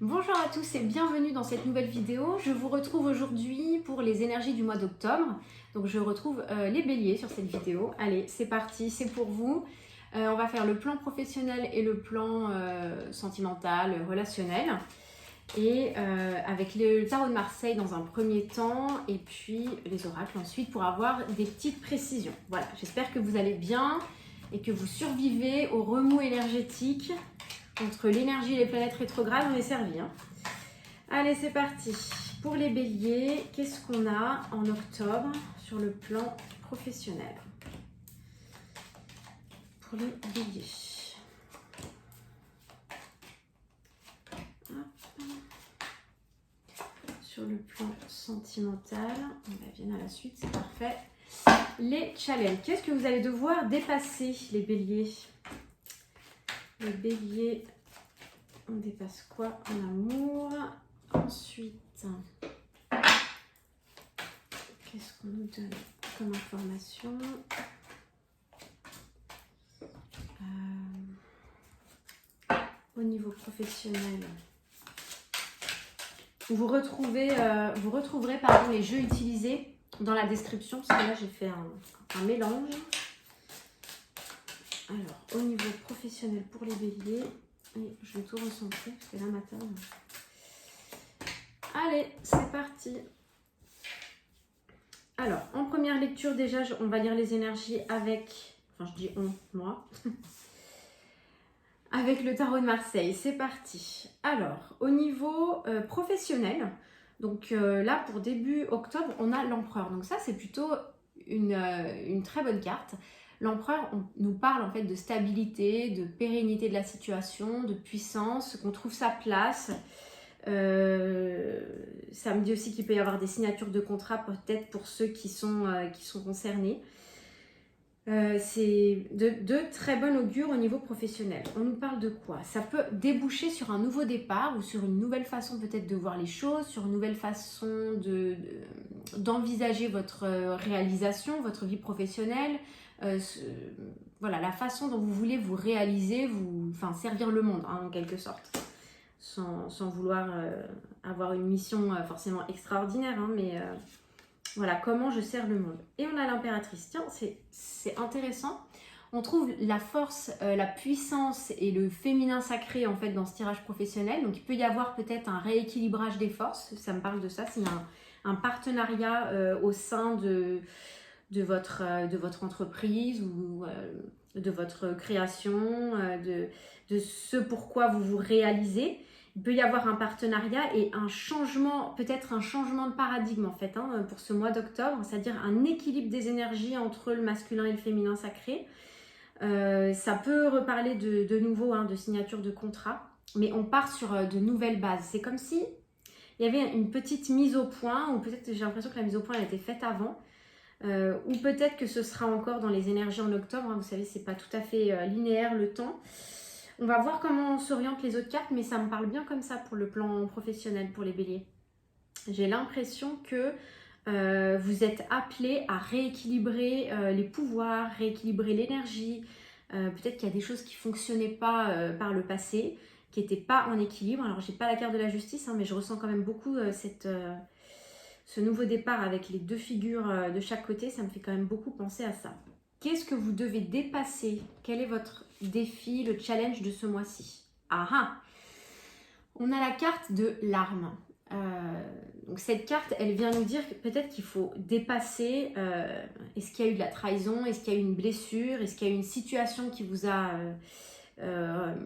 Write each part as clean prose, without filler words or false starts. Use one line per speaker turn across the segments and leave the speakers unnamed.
Bonjour à tous et bienvenue dans cette nouvelle vidéo. Je vous retrouve aujourd'hui pour les énergies du mois d'octobre. Donc je retrouve les béliers sur cette vidéo. Allez, c'est parti, c'est pour vous. On va faire le plan professionnel et le plan sentimental, relationnel. Et avec le tarot de Marseille dans un premier temps et puis les oracles ensuite pour avoir des petites précisions. Voilà, j'espère que vous allez bien et que vous survivez au remous énergétique. Entre l'énergie et les planètes rétrogrades, on est servi. Allez, c'est parti. Pour les béliers, qu'est-ce qu'on a en octobre sur le plan professionnel? Pour les béliers. Hop. Sur le plan sentimental, on va bien à la suite, c'est parfait. Les challenges. Qu'est-ce que vous allez devoir dépasser, les béliers? Les béliers, on dépasse quoi en amour? Ensuite, qu'est-ce qu'on nous donne comme information? Au niveau professionnel, vous retrouverez les jeux utilisés dans la description, parce que là j'ai fait un mélange. Alors, au niveau professionnel pour les béliers, et je vais tout recentrer parce que là matin. Allez, c'est parti. Alors, en première lecture déjà, on va lire les énergies avec, enfin je dis on, moi, avec le tarot de Marseille. C'est parti. Alors, au niveau professionnel, donc là pour début octobre, on a l'empereur. Donc ça, c'est plutôt une très bonne carte. L'empereur nous parle en fait de stabilité, de pérennité de la situation, de puissance, qu'on trouve sa place. Ça me dit aussi qu'il peut y avoir des signatures de contrat peut-être pour ceux qui sont concernés. C'est de très bon augure au niveau professionnel. On nous parle de quoi? Ça peut déboucher sur un nouveau départ ou sur une nouvelle façon peut-être de voir les choses, sur une nouvelle façon d'envisager votre réalisation, votre vie professionnelle. Voilà, la façon dont vous voulez vous réaliser, servir le monde en quelque sorte. Sans vouloir avoir une mission forcément extraordinaire, mais voilà, comment je sers le monde. Et on a l'impératrice. Tiens, c'est intéressant. On trouve la force, la puissance et le féminin sacré en fait dans ce tirage professionnel. Donc il peut y avoir peut-être un rééquilibrage des forces. Ça me parle de ça. C'est un partenariat au sein de votre entreprise ou de votre création, de ce pourquoi vous vous réalisez. Il peut y avoir un partenariat et un changement, peut-être un changement de paradigme en fait, pour ce mois d'octobre, c'est-à-dire un équilibre des énergies entre le masculin et le féminin sacré. Ça peut reparler de nouveau de signature de contrat, mais on part sur de nouvelles bases. C'est comme si il y avait une petite mise au point, ou peut-être j'ai l'impression que la mise au point elle a été faite avant, ou peut-être que ce sera encore dans les énergies en octobre. Vous savez, c'est pas tout à fait linéaire le temps. On va voir comment s'orientent les autres cartes, mais ça me parle bien comme ça pour le plan professionnel, pour les béliers. J'ai l'impression que vous êtes appelés à rééquilibrer les pouvoirs, rééquilibrer l'énergie. Peut-être qu'il y a des choses qui ne fonctionnaient pas par le passé, qui n'étaient pas en équilibre. Alors, je n'ai pas la carte de la justice, mais je ressens quand même beaucoup ce nouveau départ avec les deux figures de chaque côté. Ça me fait quand même beaucoup penser à ça. Qu'est-ce que vous devez dépasser? Quel est votre défi, le challenge de ce mois-ci? On a la carte de l'arme. Donc cette carte, elle vient nous dire peut-être qu'il faut dépasser. Est-ce qu'il y a eu de la trahison? Est-ce qu'il y a eu une blessure? Est-ce qu'il y a eu une situation qui vous a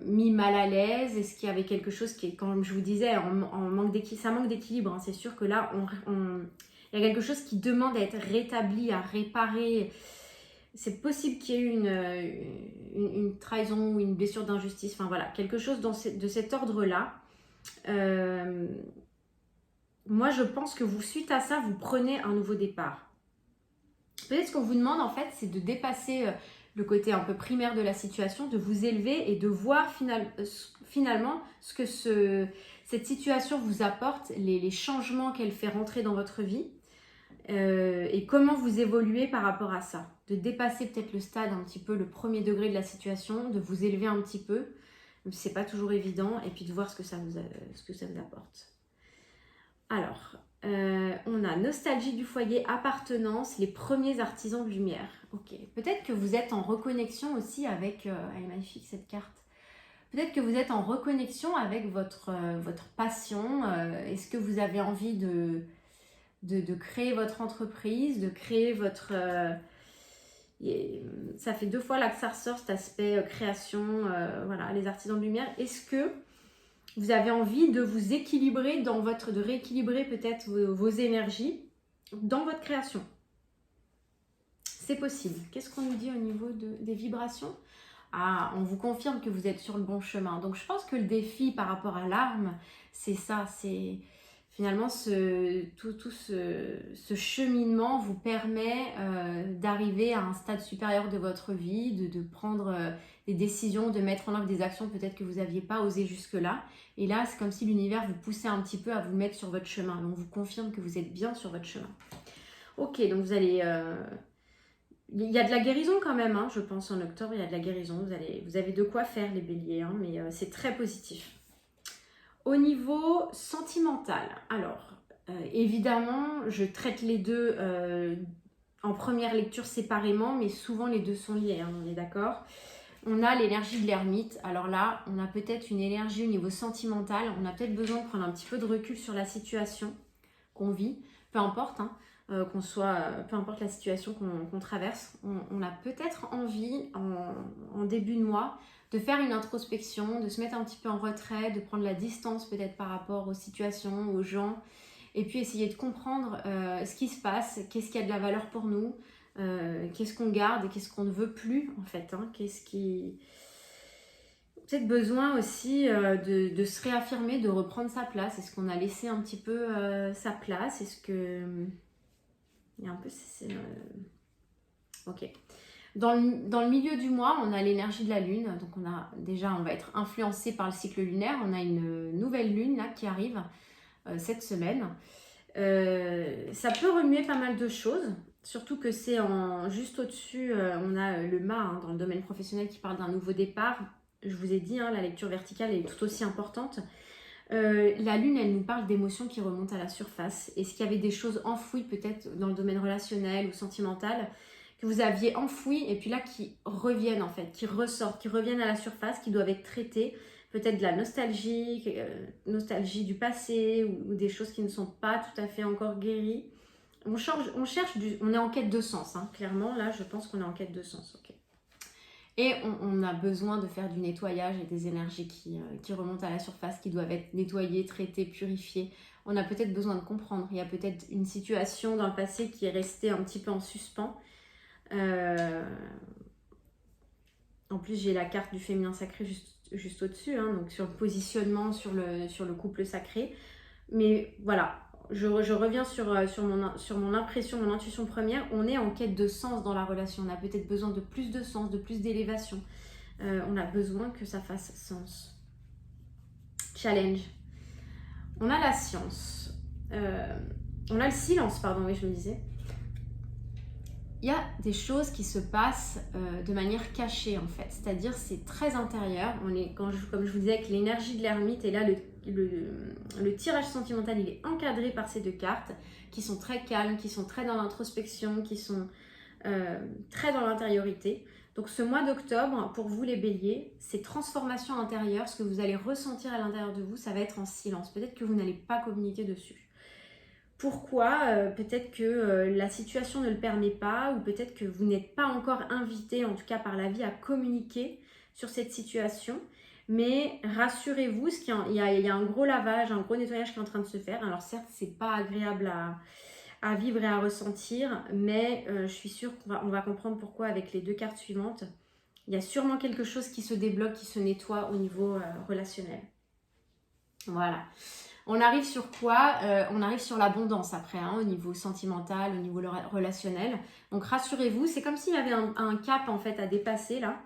mis mal à l'aise? Est-ce qu'il y avait quelque chose qui est, comme je vous disais, ça manque d'équilibre. C'est sûr que là, il y a quelque chose qui demande à être rétabli, à réparer. C'est possible qu'il y ait eu une trahison ou une blessure d'injustice. Enfin voilà, quelque chose de cet ordre-là. Moi, je pense que suite à ça, vous prenez un nouveau départ. Peut-être ce qu'on vous demande, en fait, c'est de dépasser le côté un peu primaire de la situation, de vous élever et de voir finalement ce que cette situation vous apporte, les changements qu'elle fait rentrer dans votre vie. Et comment vous évoluez par rapport à ça, de dépasser peut-être le stade un petit peu, le premier degré de la situation, de vous élever un petit peu, C'est pas toujours évident, et puis de voir ce que ça vous apporte. Alors, on a nostalgie du foyer, appartenance, les premiers artisans de lumière. Ok, peut-être que vous êtes en reconnexion aussi avec, elle est magnifique cette carte. Peut-être que vous êtes en reconnexion avec votre passion. Est-ce que vous avez envie de créer votre entreprise, de créer votre... ça fait 2 fois là que ça ressort, cet aspect création, voilà, les artisans de lumière. Est-ce que vous avez envie de vous équilibrer de rééquilibrer peut-être vos énergies dans votre création? C'est possible. Qu'est-ce qu'on nous dit au niveau des vibrations? Ah, on vous confirme que vous êtes sur le bon chemin. Donc je pense que le défi par rapport à l'arme, c'est ça, c'est finalement tout ce cheminement vous permet d'arriver à un stade supérieur de votre vie, de prendre des décisions, de mettre en œuvre des actions peut-être que vous n'aviez pas osé jusque-là. Et là, c'est comme si l'univers vous poussait un petit peu à vous mettre sur votre chemin. Donc on vous confirme que vous êtes bien sur votre chemin. Ok, donc vous allez... il y a de la guérison quand même, hein, je pense, en octobre, il y a de la guérison. Vous avez de quoi faire, les béliers, hein, mais c'est très positif. Au niveau sentimental, alors, évidemment, je traite les deux en première lecture séparément, mais souvent les deux sont liés, hein, on est d'accord. On a l'énergie de l'ermite. Alors là, on a peut-être une énergie au niveau sentimental. On a peut-être besoin de prendre un petit peu de recul sur la situation qu'on vit, peu importe, hein. Peu importe la situation qu'on traverse, on a peut-être envie en début de mois de faire une introspection, de se mettre un petit peu en retrait, de prendre la distance peut-être par rapport aux situations, aux gens, et puis essayer de comprendre ce qui se passe, qu'est-ce qui a de la valeur pour nous, qu'est-ce qu'on garde et qu'est-ce qu'on ne veut plus en fait, hein, qu'est-ce qui... Peut-être besoin aussi de se réaffirmer, de reprendre sa place. Est-ce qu'on a laissé un petit peu sa place? Est-ce que... Il y a un peu... Ok. Dans le milieu du mois, on a l'énergie de la lune. Donc on va être influencé par le cycle lunaire. On a une nouvelle lune là qui arrive cette semaine. Ça peut remuer pas mal de choses. Surtout que c'est juste au-dessus, on a le mât hein, dans le domaine professionnel qui parle d'un nouveau départ. Je vous ai dit, hein, la lecture verticale est tout aussi importante. La lune, elle nous parle d'émotions qui remontent à la surface. Est-ce qu'il y avait des choses enfouies peut-être dans le domaine relationnel ou sentimental que vous aviez enfouies et puis là qui reviennent en fait, qui ressortent, qui reviennent à la surface, qui doivent être traitées? Peut-être de la nostalgie, nostalgie du passé ou des choses qui ne sont pas tout à fait encore guéries. On est en quête de sens, hein. Clairement là je pense qu'on est en quête de sens. Okay. Et on a besoin de faire du nettoyage et des énergies qui remontent à la surface, qui doivent être nettoyées, traitées, purifiées. On a peut-être besoin de comprendre. Il y a peut-être une situation dans le passé qui est restée un petit peu en suspens. En plus, j'ai la carte du féminin sacré juste au-dessus, hein, donc sur le positionnement, sur le couple sacré. Mais voilà, je reviens sur mon impression, mon intuition première. On est en quête de sens dans la relation. On a peut-être besoin de plus de sens, de plus d'élévation. On a besoin que ça fasse sens. Challenge. On a la science. On a le silence, pardon, oui, je me disais. Il y a des choses qui se passent de manière cachée en fait, c'est-à-dire c'est très intérieur. Comme je vous disais, avec l'énergie de l'ermite, et là le tirage sentimental il est encadré par ces deux cartes qui sont très calmes, qui sont très dans l'introspection, qui sont très dans l'intériorité. Donc ce mois d'octobre, pour vous les béliers, ces transformations intérieures, ce que vous allez ressentir à l'intérieur de vous, ça va être en silence. Peut-être que vous n'allez pas communiquer dessus. Pourquoi? Peut-être que la situation ne le permet pas, ou peut-être que vous n'êtes pas encore invité, en tout cas par la vie, à communiquer sur cette situation. Mais rassurez-vous, il y a un gros lavage, un gros nettoyage qui est en train de se faire. Alors certes, c'est pas agréable à vivre et à ressentir, mais je suis sûre qu'on va comprendre pourquoi avec les deux cartes suivantes. Il y a sûrement quelque chose qui se débloque, qui se nettoie au niveau relationnel. Voilà. On arrive sur quoi? On arrive sur l'abondance après, hein, au niveau sentimental, au niveau relationnel. Donc rassurez-vous, c'est comme s'il y avait un cap en fait à dépasser là.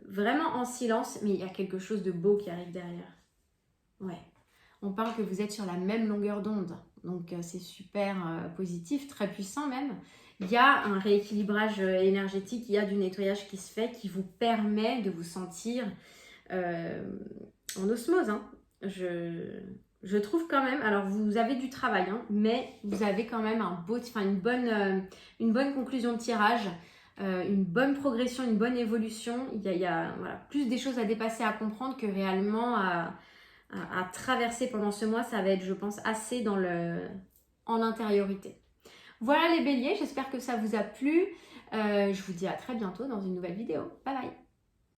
Vraiment en silence, mais il y a quelque chose de beau qui arrive derrière. Ouais. On parle que vous êtes sur la même longueur d'onde. Donc c'est super positif, très puissant même. Il y a un rééquilibrage énergétique, il y a du nettoyage qui se fait, qui vous permet de vous sentir en osmose. Hein. Je trouve quand même, alors vous avez du travail, hein, mais vous avez quand même une bonne conclusion de tirage, une bonne progression, une bonne évolution. Il y a voilà, plus des choses à dépasser, à comprendre que réellement à traverser pendant ce mois. Ça va être, je pense, assez en intériorité. Voilà les béliers, j'espère que ça vous a plu. Je vous dis à très bientôt dans une nouvelle vidéo. Bye bye!